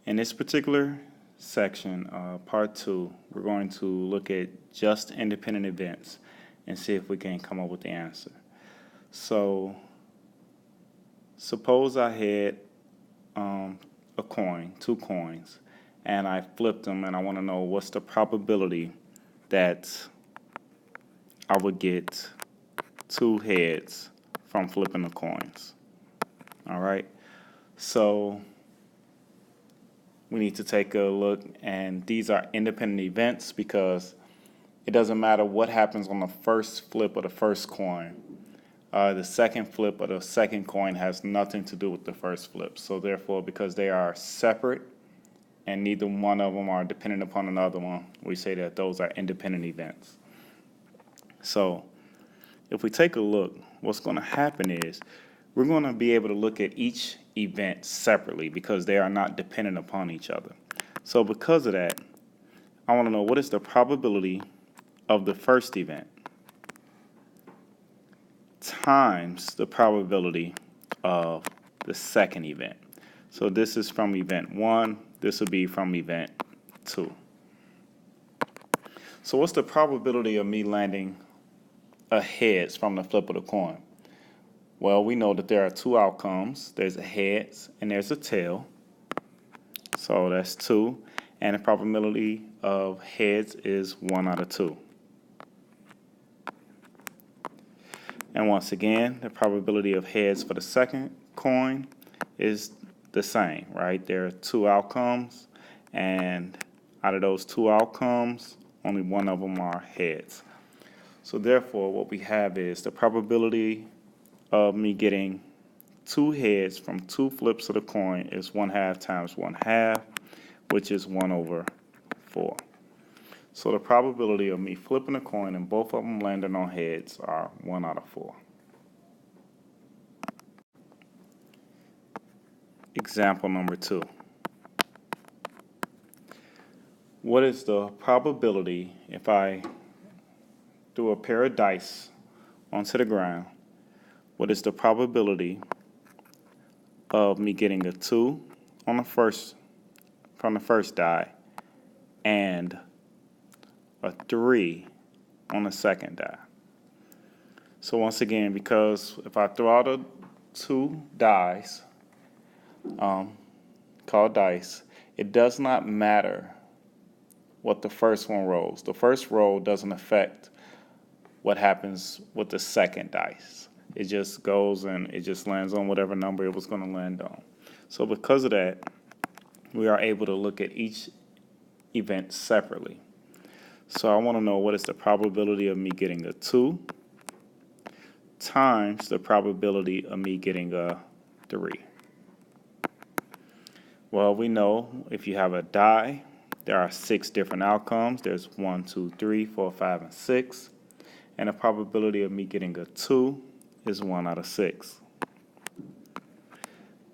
In this particular section, part 2, we're going to look at just independent events and see if we can come up with the answer. So, suppose I had a coin, 2 coins, and I flipped them, and I want to know what's the probability that I would get 2 heads from flipping the coins. All right, so we need to take a look, and these are independent events because it doesn't matter what happens on the first flip of the first coin. The second flip of the second coin has nothing to do with the first flip. So therefore, because they are separate and neither one of them are dependent upon another one, we say that those are independent events. So if we take a look, what's going to happen is we're going to be able to look at each event separately because they are not dependent upon each other. So because of that, I want to know what is the probability of the first event times the probability of the second event. So this is from event 1, this would be from event 2. So what's the probability of me landing a heads from the flip of the coin? Well, we know that there are 2 outcomes. There's a heads and there's a tail. So that's 2. And the probability of heads is 1 out of 2. And once again, the probability of heads for the second coin is the same, right? There are 2 outcomes, and out of those 2 outcomes, only one of them are heads. So therefore, what we have is the probability of me getting 2 heads from 2 flips of the coin is 1/2 times 1/2, which is 1/4. So the probability of me flipping a coin and both of them landing on heads are 1 out of 4. Example number 2. What is the probability if I threw a pair of dice onto the ground? What is the probability of me getting a 2 on the first from the first die and a 3 on the second die? So once again, because if I throw out a 2 dice, called dice, it does not matter what the first one rolls. The first roll doesn't affect what happens with the second dice. It just goes and it just lands on whatever number it was going to land on. So because of that, we are able to look at each event separately. So I want to know what is the probability of me getting a 2 times the probability of me getting a 3. Well, we know if you have a die, there are 6 different outcomes. There's 1, 2, 3, 4, 5, and 6. And the probability of me getting a 2 is 1 out of 6.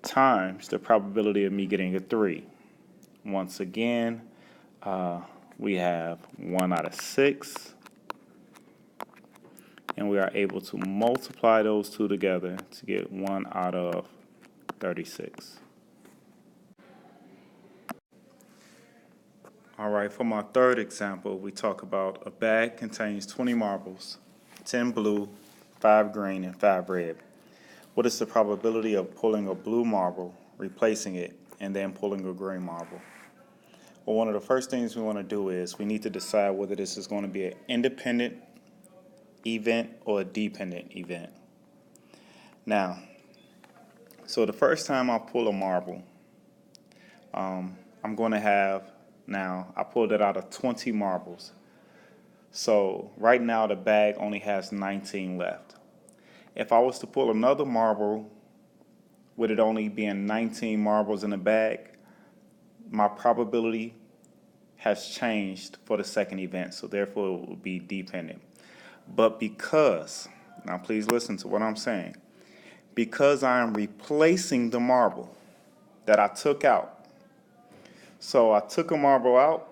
Times the probability of me getting a 3. Once again, we have 1 out of 6. And we are able to multiply those 2 together to get 1 out of 36. All right, for my third example, we talk about a bag contains 20 marbles, 10 blue, 5 green, and 5 red. What is the probability of pulling a blue marble, replacing it, and then pulling a green marble? Well, one of the first things we want to do is we need to decide whether this is going to be an independent event or a dependent event. Now, so the first time I pull a marble, I'm going to have, now I pulled it out of 20 marbles. So right now the bag only has 19 left. If I was to pull another marble with it only being 19 marbles in the bag, my probability has changed for the second event, so therefore it will be dependent. But because, now please listen to what I'm saying, because I am replacing the marble that I took out. So I took a marble out.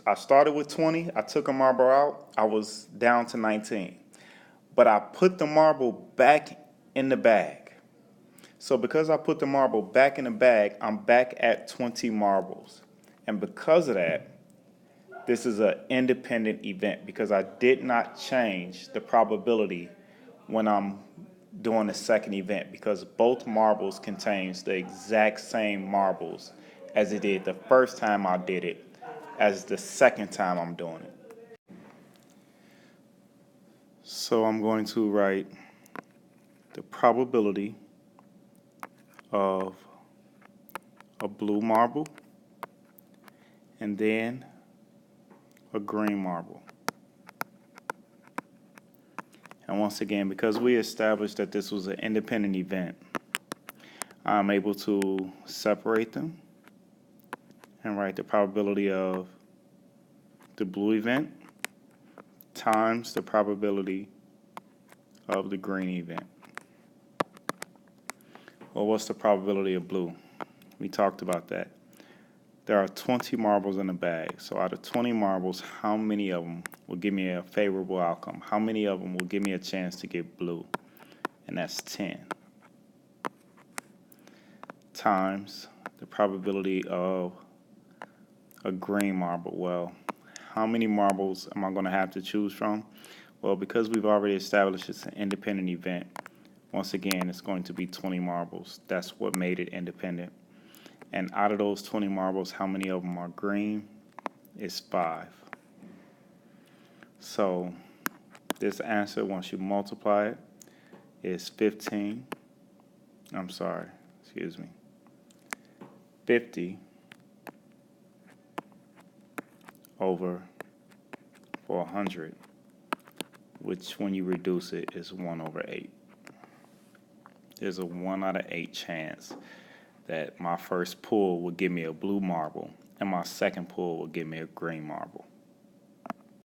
I started with 20. I took a marble out. I was down to 19. But I put the marble back in the bag. So because I put the marble back in the bag, I'm back at 20 marbles. And because of that, this is an independent event because I did not change the probability when I'm doing the second event because both marbles contains the exact same marbles as it did the first time I did it as the second time I'm doing it. So I'm going to write the probability of a blue marble and then a green marble. And once again, because we established that this was an independent event, I'm able to separate them and write the probability of the blue event times the probability of the green event. Well, what's the probability of blue? We talked about that. There are 20 marbles in the bag. So out of 20 marbles, how many of them will give me a favorable outcome? How many of them will give me a chance to get blue? And that's 10. Times the probability of a green marble. Well, how many marbles am I going to have to choose from? Well, because we've already established it's an independent event, once again, it's going to be 20 marbles. That's what made it independent. And out of those 20 marbles, how many of them are green? It's 5. So this answer, once you multiply it, is 50 over 400, which when you reduce it is 1 over 8. There's a 1 out of 8 chance that my first pull will give me a blue marble and my second pull will give me a green marble.